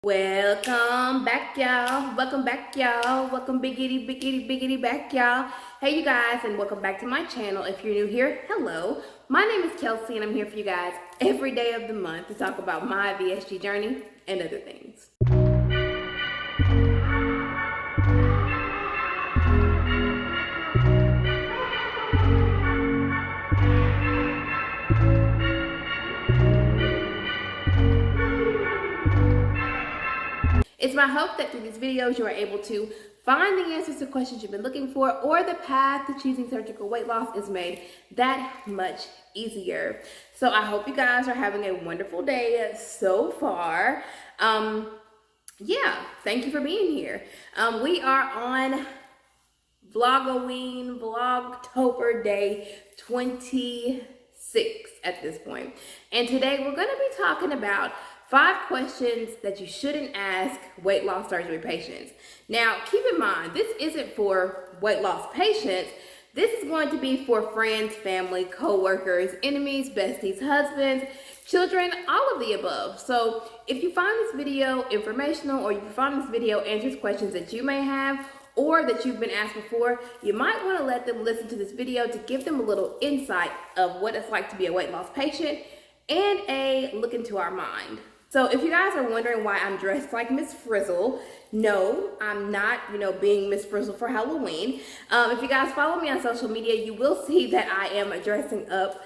Welcome back, y'all. Welcome back, y'all. Welcome biggity back, y'all. Hey, you guys, and welcome back to my channel. If you're new here, hello. My name is Kelsi, and I'm here for you guys every day of the month to talk about my VSG journey and other things. It's my hope that through these videos you are able to find the answers to questions you've been looking for, or the path to choosing surgical weight loss is made that much easier. So I hope you guys are having a wonderful day so far. Yeah, thank you for being here. We are on Vlogtober day 26 at this point. And today we're going to be talking about 5 questions that you shouldn't ask weight loss surgery patients. Now, keep in mind, this isn't for weight loss patients. This is going to be for friends, family, co-workers, enemies, besties, husbands, children, all of the above. So if you find this video informational, or you find this video answers questions that you may have or that you've been asked before, you might want to let them listen to this video to give them a little insight of what it's like to be a weight loss patient and a look into our mind. So if you guys are wondering why I'm dressed like Miss Frizzle, no, I'm not, being Miss Frizzle for Halloween. If you guys follow me on social media, you will see that I am dressing up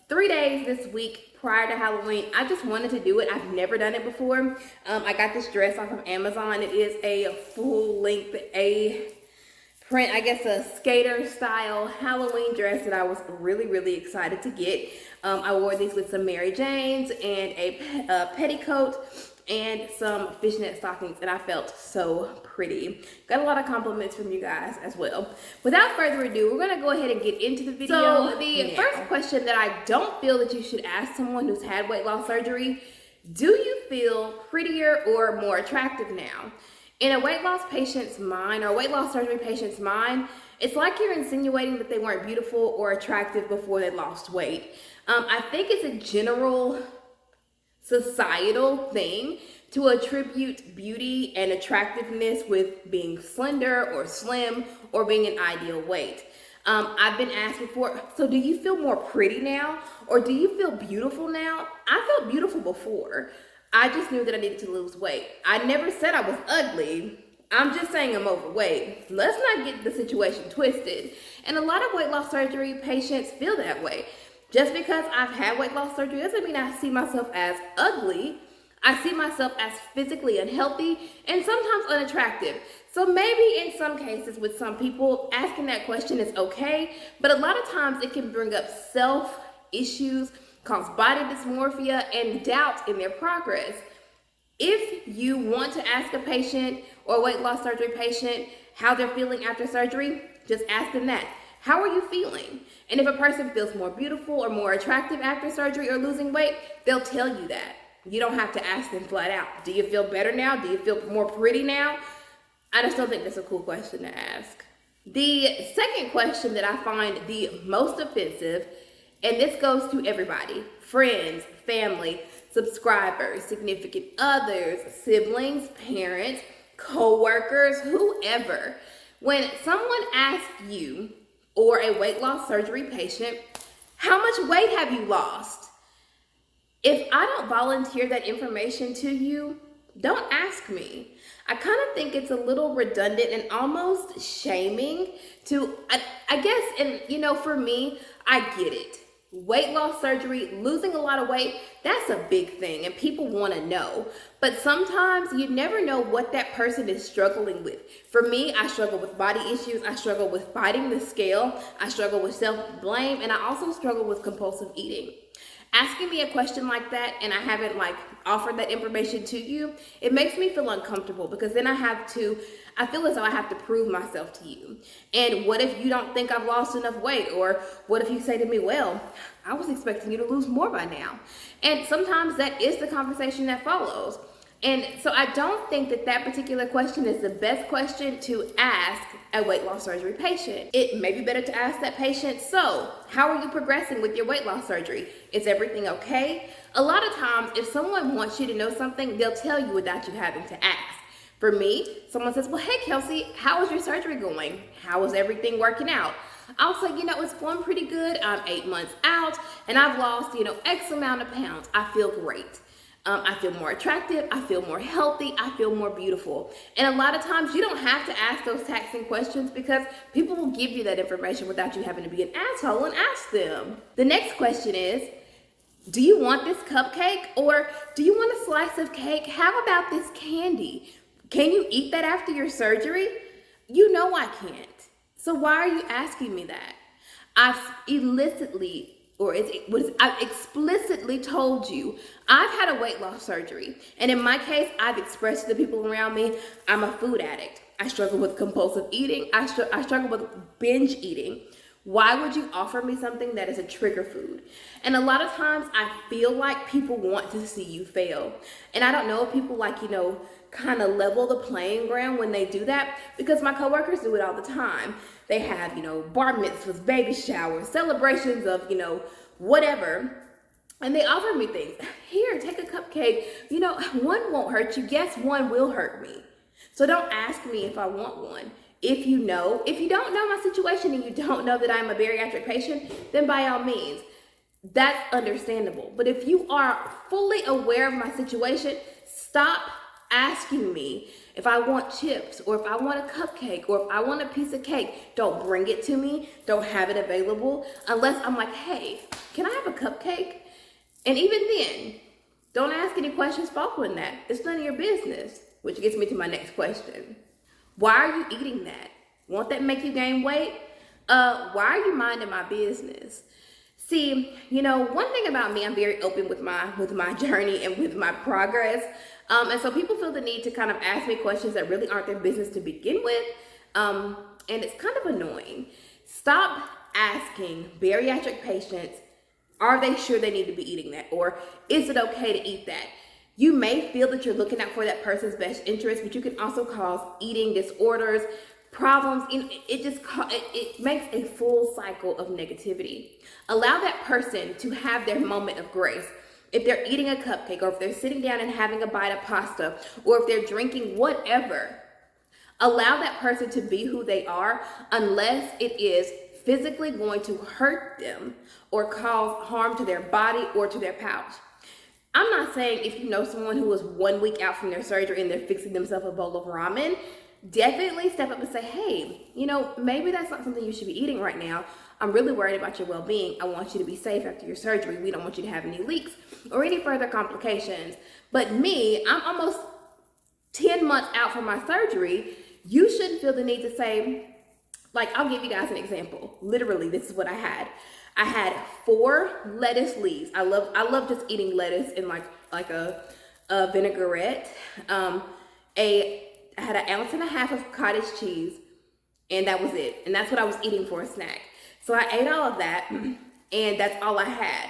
3 days this week prior to Halloween. I just wanted to do it. I've never done it before. I got this dress off of Amazon. It is a full-length print, I guess a skater style Halloween dress that I was really excited to get. I wore these with some Mary Janes and a petticoat and some fishnet stockings, and I felt so pretty. Got a lot of compliments from you guys as well. Without further ado, we're gonna go ahead and get into the video. So the first question that I don't feel that you should ask someone who's had weight loss surgery: do you feel prettier or more attractive now? In a weight loss patient's mind, or a weight loss surgery patient's mind, it's like you're insinuating that they weren't beautiful or attractive before they lost weight. I think it's a general societal thing to attribute beauty and attractiveness with being slender or slim or being an ideal weight. I've been asked before, so do you feel more pretty now, or do you feel beautiful now? I felt beautiful before. I just knew that I needed to lose weight. I never said I was ugly. I'm just saying I'm overweight. Let's not get the situation twisted. And a lot of weight loss surgery patients feel that way. Just because I've had weight loss surgery doesn't mean I see myself as ugly. I see myself as physically unhealthy and sometimes unattractive. So maybe in some cases with some people, asking that question is okay, but a lot of times it can bring up self-issues, cause body dysmorphia, and doubt in their progress. If you want to ask a patient or a weight loss surgery patient how they're feeling after surgery, just ask them that. How are you feeling? And if a person feels more beautiful or more attractive after surgery or losing weight, they'll tell you that. You don't have to ask them flat out. Do you feel better now? Do you feel more pretty now? I just don't think that's a cool question to ask. The second question that I find the most offensive, and this goes to everybody: friends, family, subscribers, significant others, siblings, parents, co-workers, whoever. When someone asks you or a weight loss surgery patient, how much weight have you lost? If I don't volunteer that information to you, don't ask me. I kind of think it's a little redundant and almost shaming to, I guess, and for me, I get it. Weight loss surgery, losing a lot of weight, that's a big thing and people want to know. But sometimes you never know what that person is struggling with. For me, I struggle with body issues. I struggle with fighting the scale. I struggle with self-blame, and I also struggle with compulsive eating. Asking me a question like that and I haven't offered that information to you, it makes me feel uncomfortable, because then I feel as though I have to prove myself to you. And what if you don't think I've lost enough weight? Or what if you say to me, well, I was expecting you to lose more by now? And sometimes that is the conversation that follows. And so I don't think that that particular question is the best question to ask a weight loss surgery patient. It may be better to ask that patient, so how are you progressing with your weight loss surgery? Is everything okay? A lot of times, if someone wants you to know something, they'll tell you without you having to ask. For me, someone says, well, hey, Kelsi, how is your surgery going? How is everything working out? I'll say, it's going pretty good. I'm 8 months out and I've lost, X amount of pounds. I feel great. I feel more attractive. I feel more healthy. I feel more beautiful. And a lot of times you don't have to ask those taxing questions because people will give you that information without you having to be an asshole and ask them. The next question is, do you want this cupcake or do you want a slice of cake? How about this candy? Can you eat that after your surgery? You know I can't. So why are you asking me that? I've explicitly told you I've had a weight loss surgery. And in my case, I've expressed to the people around me, I'm a food addict. I struggle with compulsive eating. I struggle with binge eating. Why would you offer me something that is a trigger food? And a lot of times I feel like people want to see you fail. And I don't know if people kind of level the playing ground when they do that, because my coworkers do it all the time. They have, bar mitzvahs, baby showers, celebrations of, whatever. And they offer me things. Here, take a cupcake. One won't hurt you. Guess one will hurt me. So don't ask me if I want one. If you don't know my situation and you don't know that I'm a bariatric patient, then by all means, that's understandable. But if you are fully aware of my situation, stop asking me if I want chips or if I want a cupcake or if I want a piece of cake. Don't bring it to me. Don't have it available unless I'm like, hey, can I have a cupcake? And even then, don't ask any questions following that. It's none of your business, which gets me to my next question. Why are you eating that? Won't that make you gain weight? Why are you minding my business? See, one thing about me, I'm very open with my journey and with my progress. And so people feel the need to kind of ask me questions that really aren't their business to begin with. And it's kind of annoying. Stop asking bariatric patients, are they sure they need to be eating that? Or is it okay to eat that? You may feel that you're looking out for that person's best interest, but you can also cause eating disorders, problems. It makes a full cycle of negativity. Allow that person to have their moment of grace. If they're eating a cupcake, or if they're sitting down and having a bite of pasta, or if they're drinking whatever, allow that person to be who they are unless it is physically going to hurt them or cause harm to their body or to their pouch. I'm not saying if you know someone who is 1 week out from their surgery and they're fixing themselves a bowl of ramen, definitely step up and say, hey, maybe that's not something you should be eating right now. I'm really worried about your well-being. I want you to be safe after your surgery. We don't want you to have any leaks or any further complications. But me, I'm almost 10 months out from my surgery. You shouldn't feel the need to say, I'll give you guys an example. Literally, this is what I had. I had 4 lettuce leaves. I love just eating lettuce in like a vinaigrette. I had 1.5 ounces of cottage cheese, and that was it. And that's what I was eating for a snack. So I ate all of that, and that's all I had.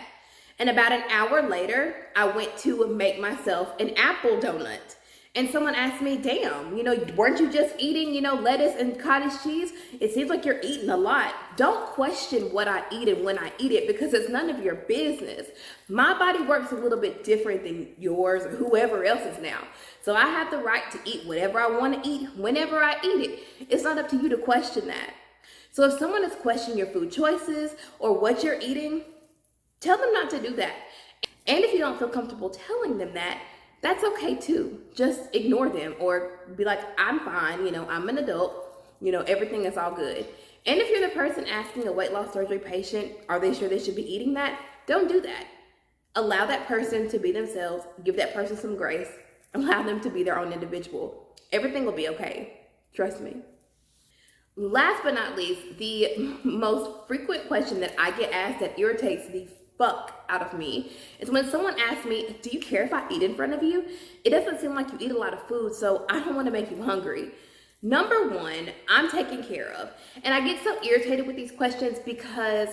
And about an hour later, I went to make myself an apple donut. And someone asked me, damn, weren't you just eating, lettuce and cottage cheese? It seems like you're eating a lot. Don't question what I eat and when I eat it, because it's none of your business. My body works a little bit different than yours or whoever else's now. So I have the right to eat whatever I want to eat whenever I eat it. It's not up to you to question that. So if someone is questioning your food choices or what you're eating, tell them not to do that. And if you don't feel comfortable telling them that, that's okay too. Just ignore them or be like, I'm fine, I'm an adult, everything is all good. And if you're the person asking a weight loss surgery patient, are they sure they should be eating that? Don't do that. Allow that person to be themselves, give that person some grace, allow them to be their own individual. Everything will be okay. Trust me. Last but not least, the most frequent question that I get asked that irritates the fuck out of me is when someone asks me, do you care if I eat in front of you? It doesn't seem like you eat a lot of food, so I don't want to make you hungry. Number one, I'm taken care of. And I get so irritated with these questions because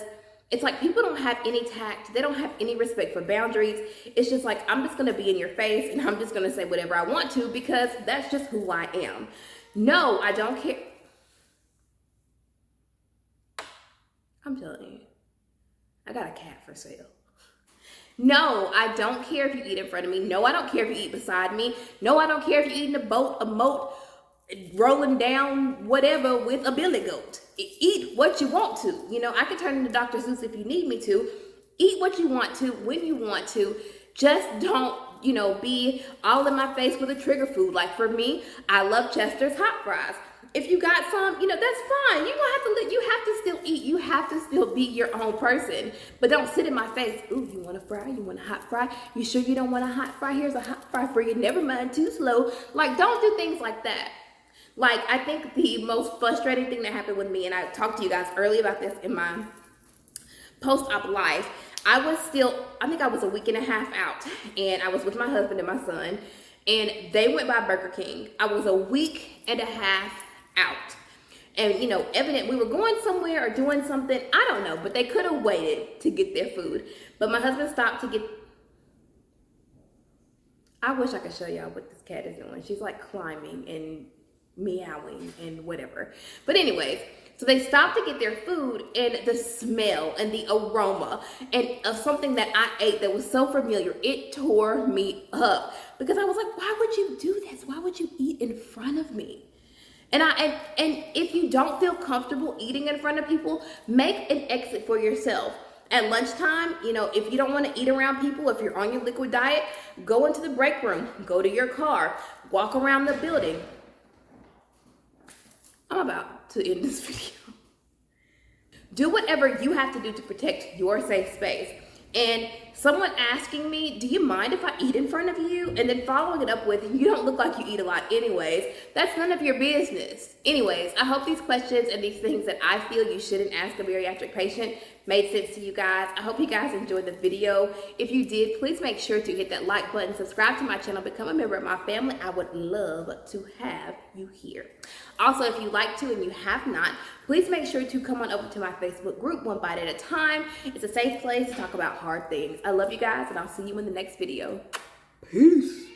It's like people don't have any tact. They don't have any respect for boundaries. It's just like, I'm just going to be in your face and I'm just going to say whatever I want to because that's just who I am. No, I don't care. I'm telling you, I got a cat for sale. No, I don't care if you eat in front of me. No, I don't care if you eat beside me. No, I don't care if you eat in a boat, a moat, rolling down whatever with a billy goat. Eat what you want to. You know, I can turn into Dr. Seuss if you need me to. Eat what you want to, when you want to. Just don't, you know, be all in my face with a trigger food. Like for me, I love Chester's hot fries. If you got some, you know, that's fine. You don't have to, you have to still eat. You have to still be your own person. But don't sit in my face. Ooh, you want a fry? You want a hot fry? You sure you don't want a hot fry? Here's a hot fry for you. Never mind, too slow. Like, don't do things like that. Like, I think the most frustrating thing that happened with me, and I talked to you guys earlier about this in my post-op life, I think I was a week and a half out, and I was with my husband and my son, and they went by Burger King. I was a week and a half out. And, you know, evident we were going somewhere or doing something, I don't know, but they could have waited to get their food. But my husband stopped to get, I wish I could show y'all what this cat is doing. She's like climbing and meowing and whatever. But anyways, so they stopped to get their food, and the smell and the aroma and of something that I ate that was so familiar, it tore me up because I was like, why would you do this? Why would you eat in front of me? And if you don't feel comfortable eating in front of people, make an exit for yourself. At lunchtime, you know, if you don't want to eat around people, if you're on your liquid diet, go into the break room, go to your car, walk around the building. I'm about to end this video. Do whatever you have to do to protect your safe space. And someone asking me, do you mind if I eat in front of you? And then following it up with, you don't look like you eat a lot anyways. That's none of your business. Anyways, I hope these questions and these things that I feel you shouldn't ask a bariatric patient made sense to you guys. I hope you guys enjoyed the video. If you did, please make sure to hit that like button, subscribe to my channel, become a member of my family. I would love to have you here. Also, if you'd like to and you have not, please make sure to come on over to my Facebook group, One Bite at a Time. It's a safe place to talk about hard things. I love you guys, and I'll see you in the next video. Peace.